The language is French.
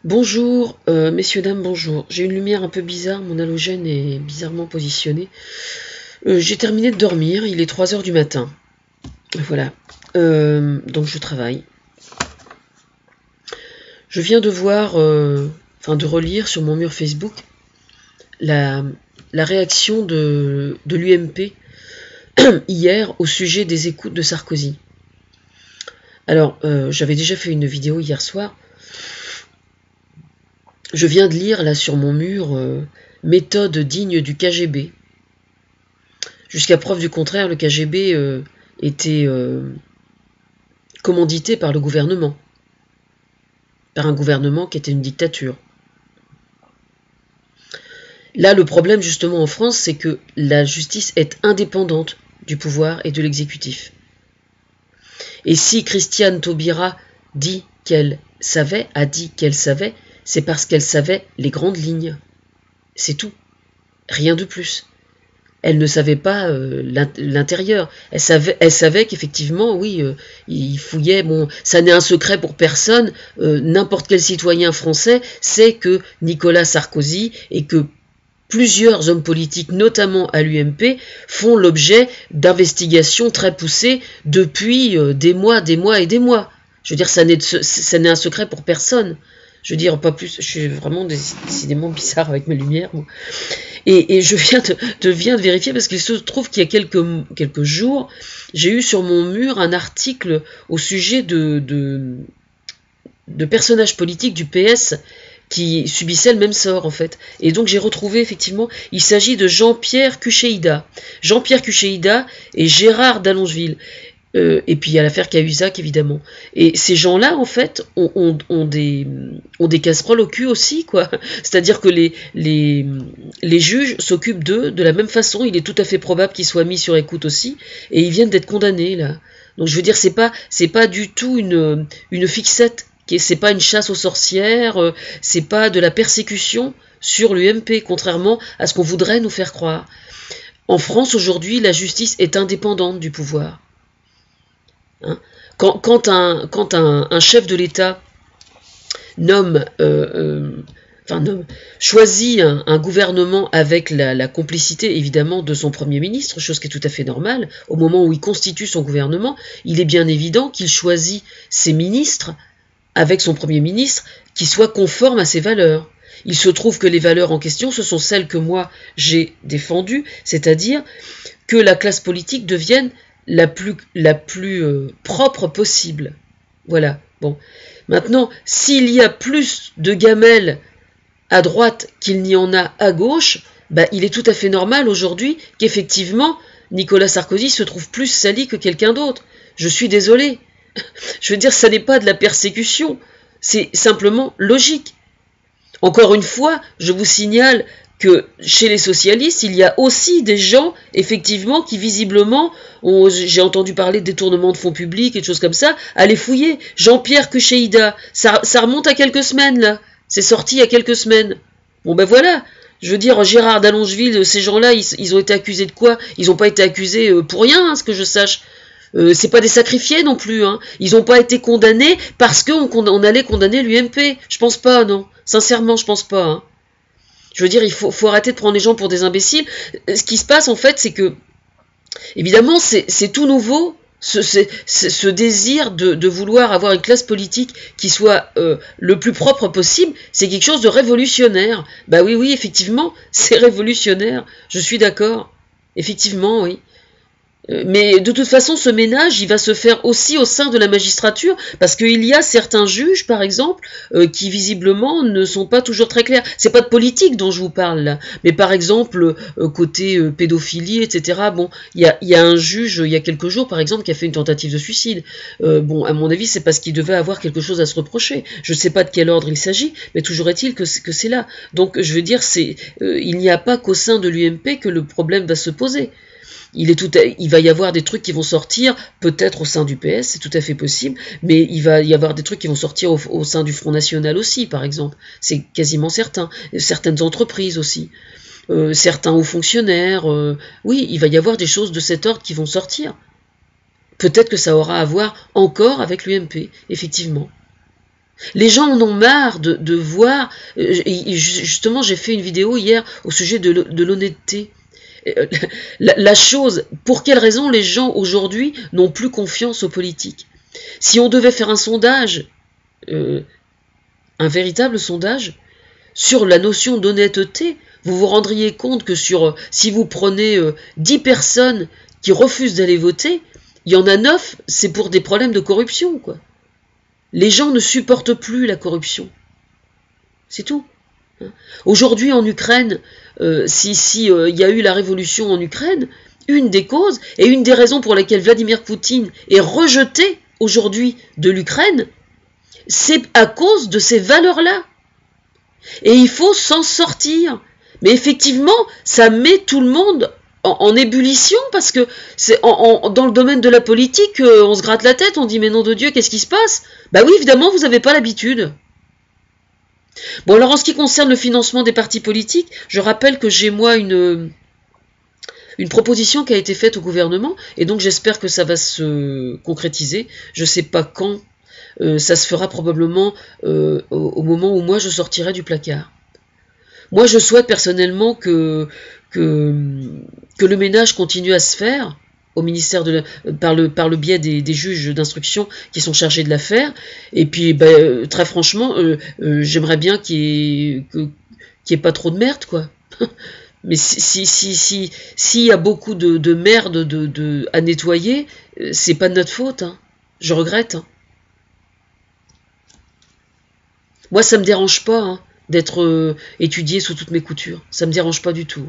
Bonjour, messieurs, dames, bonjour. J'ai une lumière un peu bizarre, mon halogène est bizarrement positionné. J'ai terminé de dormir, il est 3 heures du matin. Voilà. Donc je travaille. Je viens de voir, de relire sur mon mur Facebook la réaction de l'UMP hier au sujet des écoutes de Sarkozy. Alors, j'avais déjà fait une vidéo hier soir. Je viens de lire là sur mon mur méthode digne du KGB. Jusqu'à preuve du contraire, le KGB était commandité par le gouvernement, par un gouvernement qui était une dictature. Là, le problème justement en France, c'est que la justice est indépendante du pouvoir et de l'exécutif. Et si Christiane Taubira a dit qu'elle savait, c'est parce qu'elle savait les grandes lignes. C'est tout. Rien de plus. Elle ne savait pas l'intérieur. Elle savait qu'effectivement, oui, il fouillait. Bon, ça n'est un secret pour personne. N'importe quel citoyen français sait que Nicolas Sarkozy et que plusieurs hommes politiques, notamment à l'UMP, font l'objet d'investigations très poussées depuis des mois et des mois. Je veux dire, ça n'est un secret pour personne. Je veux dire, pas plus. Je suis vraiment décidément bizarre avec mes lumières. Moi. Et je viens de vérifier parce qu'il se trouve qu'il y a quelques jours, j'ai eu sur mon mur un article au sujet de personnages politiques du PS qui subissaient le même sort en fait. Et donc j'ai retrouvé effectivement, il s'agit de Jean-Pierre Cuchéida. Jean-Pierre Cuchéida et Gérard Dallongeville. Et puis il y a l'affaire Cahuzac évidemment. Et ces gens-là en fait ont des casseroles au cul aussi quoi. C'est-à-dire que les juges s'occupent d'eux de la même façon. Il est tout à fait probable qu'ils soient mis sur écoute aussi. Et ils viennent d'être condamnés là. Donc je veux dire c'est pas du tout une fixette. C'est pas une chasse aux sorcières. C'est pas de la persécution sur l'UMP, contrairement à ce qu'on voudrait nous faire croire. En France aujourd'hui la justice est indépendante du pouvoir. Hein, quand un chef de l'État choisit un gouvernement avec la complicité évidemment de son Premier ministre, chose qui est tout à fait normale, au moment où il constitue son gouvernement, il est bien évident qu'il choisit ses ministres avec son Premier ministre qui soient conformes à ses valeurs. Il se trouve que les valeurs en question, ce sont celles que moi j'ai défendues, c'est-à-dire que la classe politique devienne la plus propre possible. Voilà. Bon. Maintenant, s'il y a plus de gamelles à droite qu'il n'y en a à gauche, il est tout à fait normal aujourd'hui qu'effectivement Nicolas Sarkozy se trouve plus sali que quelqu'un d'autre. Je suis désolé. Je veux dire, ça n'est pas de la persécution. C'est simplement logique. Encore une fois, je vous signale que chez les socialistes, il y a aussi des gens, effectivement, qui visiblement, j'ai entendu parler de détournement de fonds publics et de choses comme ça, allez fouiller. Jean-Pierre Cuchéida, ça remonte à quelques semaines, là. C'est sorti il y a quelques semaines. Bon voilà. Je veux dire, Gérard Dallongeville, ces gens-là, ils ont été accusés de quoi? Ils n'ont pas été accusés pour rien, ce que je sache. C'est pas des sacrifiés non plus. Hein. Ils n'ont pas été condamnés parce qu'on allait condamner l'UMP. Je pense pas, non. Sincèrement, je pense pas. Hein. Je veux dire, il faut arrêter de prendre les gens pour des imbéciles. Ce qui se passe, en fait, c'est que, évidemment, c'est tout nouveau, ce désir de vouloir avoir une classe politique qui soit le plus propre possible. C'est quelque chose de révolutionnaire. Oui, effectivement, c'est révolutionnaire. Je suis d'accord. Effectivement, oui. Mais de toute façon, ce ménage, il va se faire aussi au sein de la magistrature, parce qu'il y a certains juges, par exemple, qui visiblement ne sont pas toujours très clairs. C'est pas de politique dont je vous parle là, mais par exemple côté pédophilie, etc. Bon, il y a un juge il y a quelques jours, par exemple, qui a fait une tentative de suicide. Bon, à mon avis, c'est parce qu'il devait avoir quelque chose à se reprocher. Je ne sais pas de quel ordre il s'agit, mais toujours est-il que c'est là. Donc, je veux dire, il n'y a pas qu'au sein de l'UMP que le problème va se poser. Il va y avoir des trucs qui vont sortir, peut-être au sein du PS, c'est tout à fait possible, mais il va y avoir des trucs qui vont sortir au sein du Front National aussi, par exemple. C'est quasiment certain. Certaines entreprises aussi. Certains hauts fonctionnaires. Oui, il va y avoir des choses de cet ordre qui vont sortir. Peut-être que ça aura à voir encore avec l'UMP, effectivement. Les gens en ont marre de voir... justement, j'ai fait une vidéo hier au sujet de l'honnêteté. La chose, pour quelle raison les gens aujourd'hui n'ont plus confiance aux politiques? Si on devait faire un sondage, un véritable sondage, sur la notion d'honnêteté, vous vous rendriez compte que si vous prenez 10 personnes qui refusent d'aller voter, il y en a 9, c'est pour des problèmes de corruption, quoi. Les gens ne supportent plus la corruption. C'est tout. Aujourd'hui en Ukraine, si y a eu la révolution en Ukraine, une des causes et une des raisons pour lesquelles Vladimir Poutine est rejeté aujourd'hui de l'Ukraine, c'est à cause de ces valeurs-là. Et il faut s'en sortir. Mais effectivement, ça met tout le monde en ébullition parce que dans le domaine de la politique, on se gratte la tête, on dit mais nom de Dieu, qu'est-ce qui se passe? Bah oui, évidemment, vous n'avez pas l'habitude. Bon, alors en ce qui concerne le financement des partis politiques, je rappelle que j'ai moi une proposition qui a été faite au gouvernement, et donc j'espère que ça va se concrétiser. Je ne sais pas quand, ça se fera probablement au moment où moi je sortirai du placard. Moi je souhaite personnellement que le ménage continue à se faire au ministère par le biais des juges d'instruction qui sont chargés de l'affaire. Et puis, très franchement, j'aimerais bien qu'il y ait pas trop de merde, quoi. Mais s'il y a beaucoup de merde à nettoyer, c'est pas de notre faute, hein. Je regrette. Hein. Moi, ça me dérange pas, hein, d'être étudié sous toutes mes coutures. Ça me dérange pas du tout.